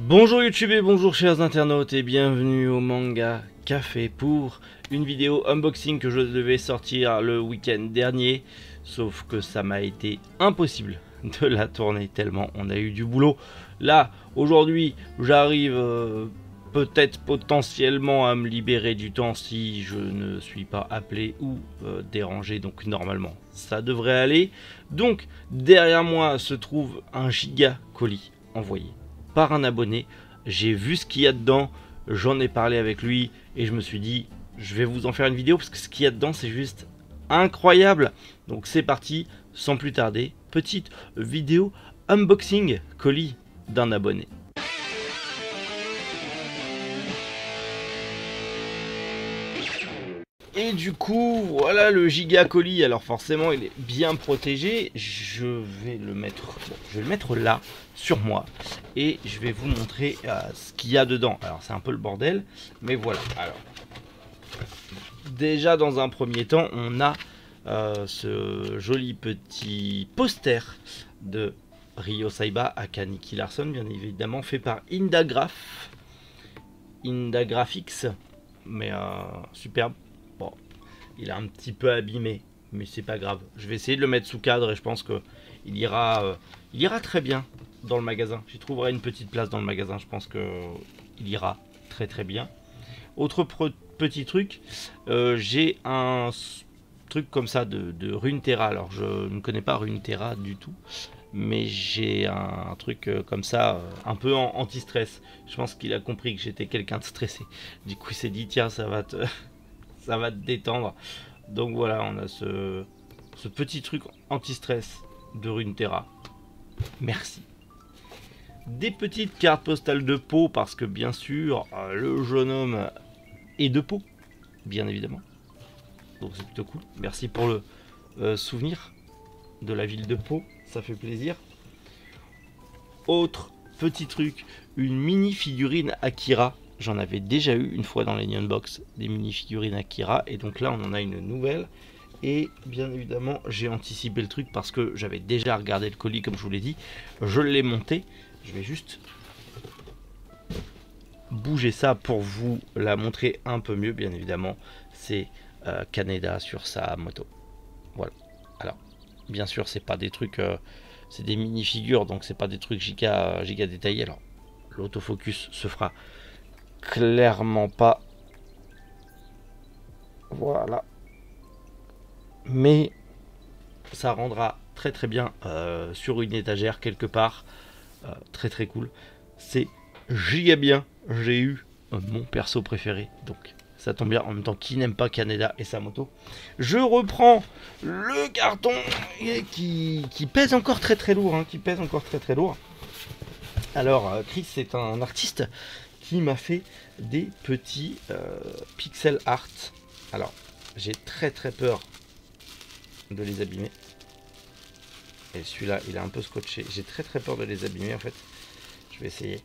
Bonjour YouTube et bonjour chers internautes et bienvenue au Manga Café pour une vidéo unboxing que je devais sortir le week-end dernier, sauf que ça m'a été impossible de la tourner tellement on a eu du boulot. Là aujourd'hui j'arrive peut-être potentiellement à me libérer du temps si je ne suis pas appelé ou dérangé, donc normalement ça devrait aller. Donc derrière moi se trouve un giga colis envoyé par un abonné. J'ai vu ce qu'il y a dedans, j'en ai parlé avec lui et je me suis dit je vais vous en faire une vidéo parce que ce qu'il y a dedans c'est juste incroyable. Donc c'est parti, sans plus tarder, petite vidéo unboxing colis d'un abonné. Et du coup, voilà le giga colis. Alors forcément, il est bien protégé. Je vais le mettre là, sur moi. Et je vais vous montrer ce qu'il y a dedans. Alors c'est un peu le bordel, mais voilà. Alors, déjà dans un premier temps, on a ce joli petit poster de Ryo Saiba aka Nicky Larson, bien évidemment, fait par Indagraphics, mais superbe. Bon, il est un petit peu abîmé, mais c'est pas grave. Je vais essayer de le mettre sous cadre et je pense que il ira très bien dans le magasin. J'y trouverai une petite place dans le magasin. Je pense que il ira très très bien. Autre petit truc, j'ai un truc comme ça de Runeterra. Alors je ne connais pas Runeterra du tout, mais j'ai un truc comme ça, un peu anti-stress. Je pense qu'il a compris que j'étais quelqu'un de stressé. Du coup il s'est dit tiens, ça va te détendre. Donc voilà, on a ce petit truc anti-stress de Runeterra. Merci. Des petites cartes postales de Pau, parce que bien sûr le jeune homme est de Pau, bien évidemment. Donc c'est plutôt cool. Merci pour le souvenir de la ville de Pau, ça fait plaisir. Autre petit truc, une mini figurine Akira. J'en avais déjà eu une fois dans les Neon Box, des mini figurines Akira, et donc là on en a une nouvelle. Et bien évidemment j'ai anticipé le truc parce que j'avais déjà regardé le colis comme je vous l'ai dit. Je l'ai monté, je vais juste bouger ça pour vous la montrer un peu mieux. Bien évidemment c'est Kaneda sur sa moto. Voilà. Alors bien sûr c'est pas des trucs, c'est des mini figures, donc c'est pas des trucs giga détaillés. Alors l'autofocus se fera clairement pas, voilà, mais ça rendra très très bien sur une étagère quelque part, très très cool. C'est giga bien. J'ai eu mon perso préféré, donc ça tombe bien. En même temps, qui n'aime pas Kaneda et sa moto. Je reprends le carton qui pèse encore très très lourd, qui pèse encore très très lourd. Alors Chris, c'est un artiste qui m'a fait des petits pixel art. Alors j'ai très très peur de les abîmer, et celui-là il est un peu scotché. J'ai très très peur de les abîmer en fait. Je vais essayer.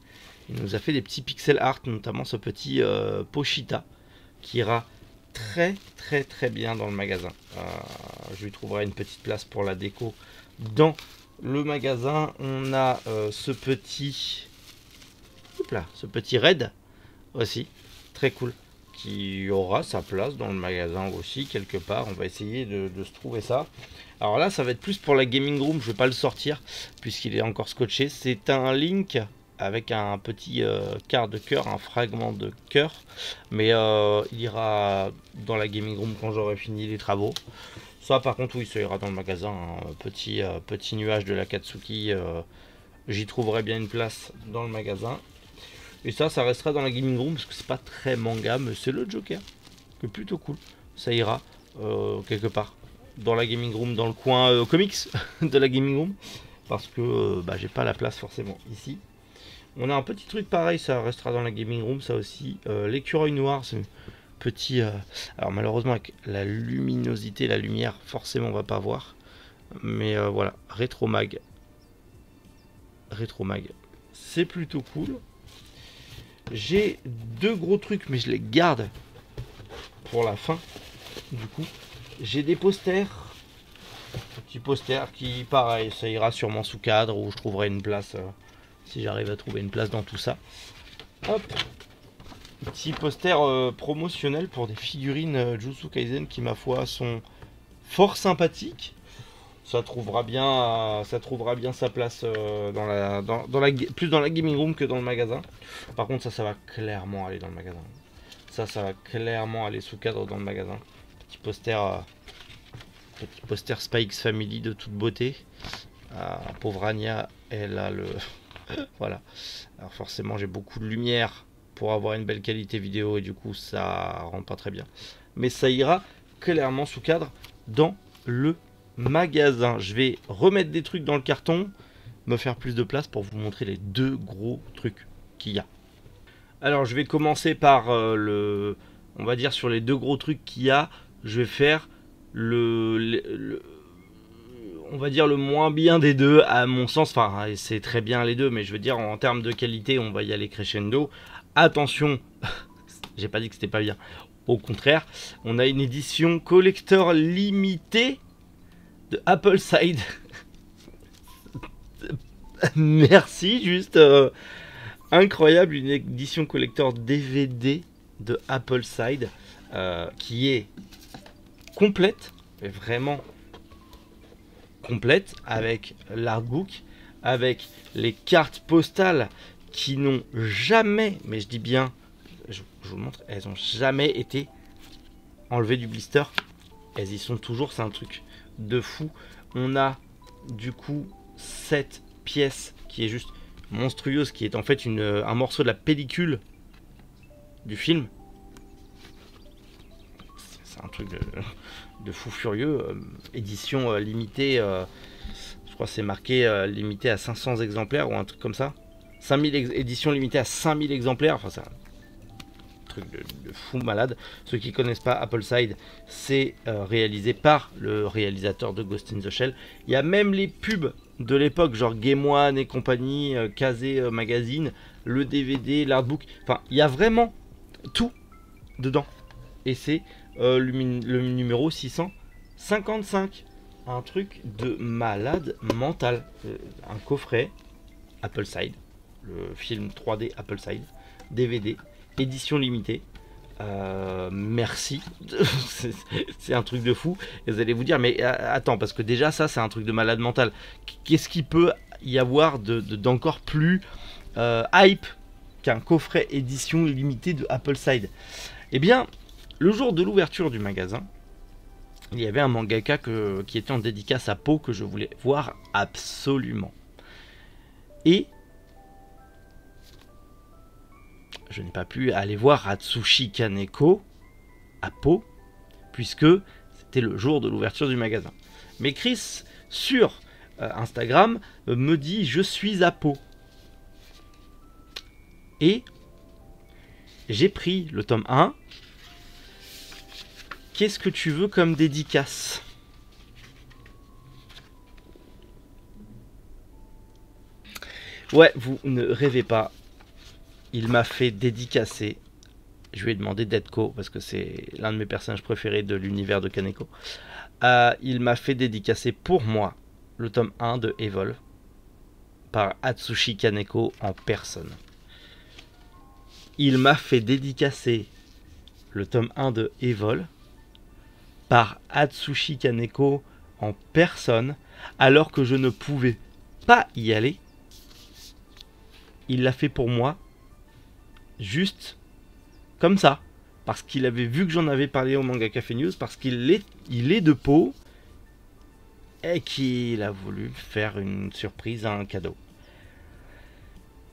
Il nous a fait des petits pixel art, notamment ce petit Pochita qui ira très très très bien dans le magasin. Je lui trouverai une petite place pour la déco dans le magasin. On a ce petit raid aussi, très cool, qui aura sa place dans le magasin aussi quelque part. On va essayer de se trouver ça. Alors là ça va être plus pour la gaming room, je vais pas le sortir puisqu'il est encore scotché. C'est un Link avec un petit quart de cœur, un fragment de cœur, mais il ira dans la gaming room quand j'aurai fini les travaux. Ça par contre oui, ça ira dans le magasin, un petit nuage de la Katsuki, j'y trouverai bien une place dans le magasin. Et ça restera dans la gaming room parce que c'est pas très manga, mais c'est le Joker, que plutôt cool. Ça ira quelque part dans la gaming room, dans le coin comics de la gaming room, parce que j'ai pas la place forcément ici. On a un petit truc pareil, ça restera dans la gaming room, ça aussi. L'écureuil noir, c'est petit. Alors malheureusement avec la luminosité, la lumière, forcément on va pas voir. Mais voilà, rétro mag, c'est plutôt cool. J'ai deux gros trucs, mais je les garde pour la fin. Du coup, j'ai des posters. Un petit poster qui, pareil, ça ira sûrement sous cadre ou je trouverai une place si j'arrive à trouver une place dans tout ça. Hop, petit poster promotionnel pour des figurines Jujutsu Kaisen qui, ma foi, sont fort sympathiques. Ça trouvera bien sa place plus dans la gaming room que dans le magasin. Par contre, ça va clairement aller dans le magasin. Ça va clairement aller sous cadre dans le magasin. Petit poster Spy X Family de toute beauté. Pauvre Anya, elle a le... voilà. Alors forcément, j'ai beaucoup de lumière pour avoir une belle qualité vidéo et du coup, ça rend pas très bien. Mais ça ira clairement sous cadre dans le magasin. Je vais remettre des trucs dans le carton, me faire plus de place pour vous montrer les deux gros trucs qu'il y a. Alors, je vais commencer par on va dire sur les deux gros trucs qu'il y a. Je vais faire on va dire le moins bien des deux à mon sens. Enfin, c'est très bien les deux, mais je veux dire en termes de qualité, on va y aller crescendo. Attention, j'ai pas dit que c'était pas bien. Au contraire, on a une édition collector limitée de Appleside. Merci, juste incroyable, une édition collector DVD de Appleside qui est complète, vraiment complète, avec l'artbook, avec les cartes postales qui n'ont jamais, mais je dis bien, je vous montre, elles n'ont jamais été enlevées du blister. Elles y sont toujours, c'est un truc de fou. On a du coup cette pièce qui est juste monstrueuse, qui est en fait un morceau de la pellicule du film. C'est un truc de fou furieux. Édition limitée, je crois que c'est marqué limité à 500 exemplaires ou un truc comme ça. 5000 édition limitée à 5000 exemplaires. Enfin, c'est un truc de fou malade. Ceux qui connaissent pas Appleside, c'est réalisé par le réalisateur de Ghost in the Shell. Il y a même les pubs de l'époque, genre Game One et compagnie, Kazé Magazine, le DVD, l'artbook. Enfin, il y a vraiment tout dedans. Et c'est le numéro 655. Un truc de malade mental. Un coffret Appleside, le film 3D Appleside, DVD, édition limitée. Merci. C'est un truc de fou. Et vous allez vous dire, mais attends, parce que déjà ça, c'est un truc de malade mental. Qu'est-ce qu'il peut y avoir d'encore plus hype qu'un coffret édition limitée de Appleside? Eh bien, le jour de l'ouverture du magasin, il y avait un mangaka qui était en dédicace à Pau que je voulais voir absolument. Et je n'ai pas pu aller voir Atsushi Kaneko à Pau, puisque c'était le jour de l'ouverture du magasin. Mais Chris, sur Instagram, me dit « Je suis à Pau ». Et j'ai pris le tome 1. Qu'est-ce que tu veux comme dédicace? Ouais, vous ne rêvez pas. Il m'a fait dédicacer. Je lui ai demandé Deadco, parce que c'est l'un de mes personnages préférés de l'univers de Kaneko. Il m'a fait dédicacer pour moi le tome 1 de Evolve par Atsushi Kaneko en personne. Il m'a fait dédicacer le tome 1 de Evolve par Atsushi Kaneko en personne, alors que je ne pouvais pas y aller. Il l'a fait pour moi, juste comme ça, parce qu'il avait vu que j'en avais parlé au Manga Café News, parce qu'il est de Pau, et qu'il a voulu faire une surprise, un cadeau.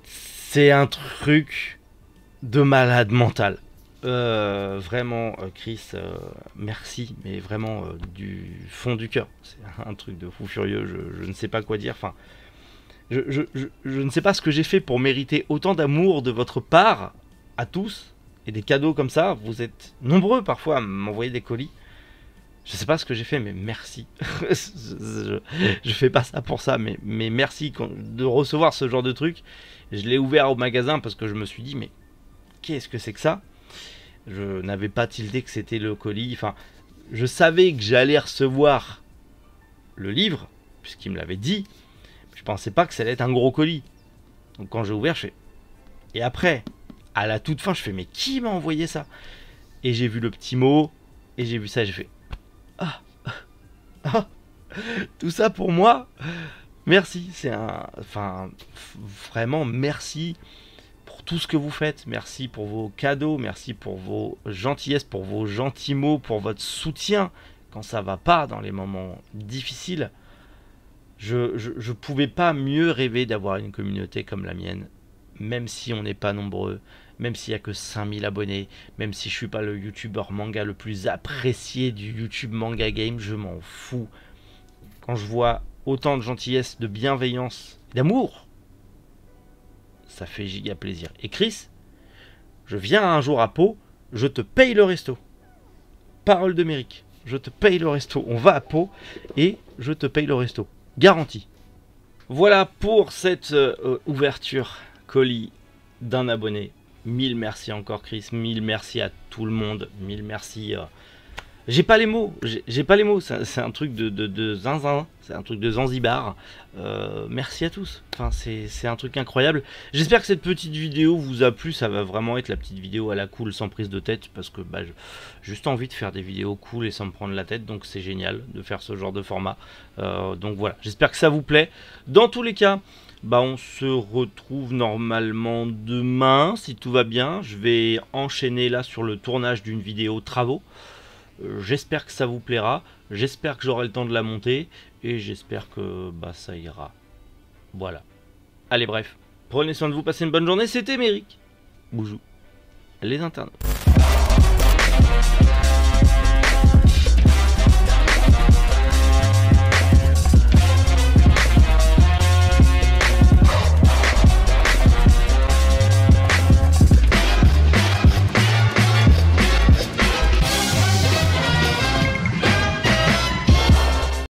C'est un truc de malade mental. Vraiment, Chris, merci, mais vraiment du fond du cœur. C'est un truc de fou furieux, je ne sais pas quoi dire. Enfin, je ne sais pas ce que j'ai fait pour mériter autant d'amour de votre part, à tous, et des cadeaux comme ça. Vous êtes nombreux parfois à m'envoyer des colis. Je sais pas ce que j'ai fait, mais merci. je fais pas ça pour ça, mais merci de recevoir ce genre de truc. Je l'ai ouvert au magasin parce que je me suis dit, mais qu'est-ce que c'est que ça? Je n'avais pas tilté que c'était le colis. Enfin, je savais que j'allais recevoir le livre, puisqu'il me l'avait dit. Je pensais pas que ça allait être un gros colis. Donc quand j'ai ouvert, je fais... Et après, à la toute fin, je fais, mais qui m'a envoyé ça? Et j'ai vu le petit mot, et j'ai vu ça, et j'ai fait... Ah, ah, tout ça pour moi? Merci, c'est un... Enfin, vraiment, merci pour tout ce que vous faites. Merci pour vos cadeaux, merci pour vos gentillesses, pour vos gentils mots, pour votre soutien quand ça va pas, dans les moments difficiles. Je pouvais pas mieux rêver d'avoir une communauté comme la mienne, même si on n'est pas nombreux, même s'il n'y a que 5000 abonnés, même si je suis pas le youtubeur manga le plus apprécié du YouTube Manga Game, je m'en fous. Quand je vois autant de gentillesse, de bienveillance, d'amour, ça fait giga plaisir. Et Chris, je viens un jour à Pau, je te paye le resto. Parole de Méric, je te paye le resto. On va à Pau et je te paye le resto. Garantie. Voilà pour cette ouverture colis d'un abonné. 1000 merci encore Chris, 1000 merci à tout le monde, 1000 merci. J'ai pas les mots, j'ai pas les mots, c'est un truc de zinzin, c'est un truc de Zanzibar. Merci à tous, enfin c'est un truc incroyable. J'espère que cette petite vidéo vous a plu, ça va vraiment être la petite vidéo à la cool sans prise de tête, parce que bah, j'ai juste envie de faire des vidéos cool et sans me prendre la tête, donc c'est génial de faire ce genre de format. Donc voilà, j'espère que ça vous plaît. Dans tous les cas, bah on se retrouve normalement demain, si tout va bien. Je vais enchaîner là sur le tournage d'une vidéo travaux. J'espère que ça vous plaira, j'espère que j'aurai le temps de la monter, et j'espère que bah, ça ira. Voilà. Allez bref, prenez soin de vous, passez une bonne journée, c'était Méric. Boujou. Les internautes.